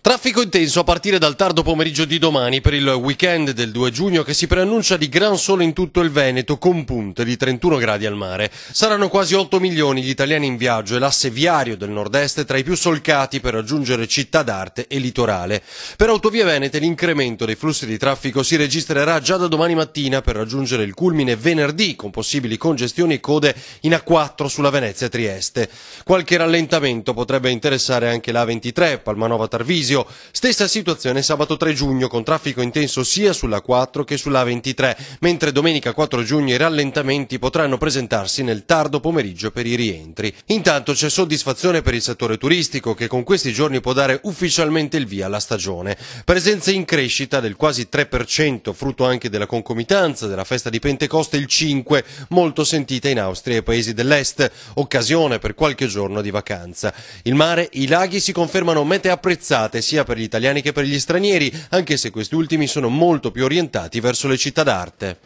Traffico intenso a partire dal tardo pomeriggio di domani per il weekend del 2 giugno che si preannuncia di gran sole in tutto il Veneto con punte di 31 gradi al mare. Saranno quasi 8 milioni gli italiani in viaggio e l'asse viario del nord-est è tra i più solcati per raggiungere Città d'Arte e litorale. Per Autovie Venete l'incremento dei flussi di traffico si registrerà già da domani mattina per raggiungere il culmine venerdì con possibili congestioni e code in A4 sulla Venezia-Trieste. Qualche rallentamento potrebbe interessare anche la A23 Palmanova-Tarvisio. Stessa situazione sabato 3 giugno con traffico intenso sia sulla 4 che sulla 23, mentre domenica 4 giugno i rallentamenti potranno presentarsi nel tardo pomeriggio per i rientri. Intanto c'è soddisfazione per il settore turistico che con questi giorni può dare ufficialmente il via alla stagione. Presenze in crescita del quasi 3%, frutto anche della concomitanza della festa di Pentecoste il 5, molto sentita in Austria e paesi dell'est, occasione per qualche giorno di vacanza. Il mare, i laghi si confermano mete apprezzate sia per gli italiani che per gli stranieri, anche se questi ultimi sono molto più orientati verso le città d'arte.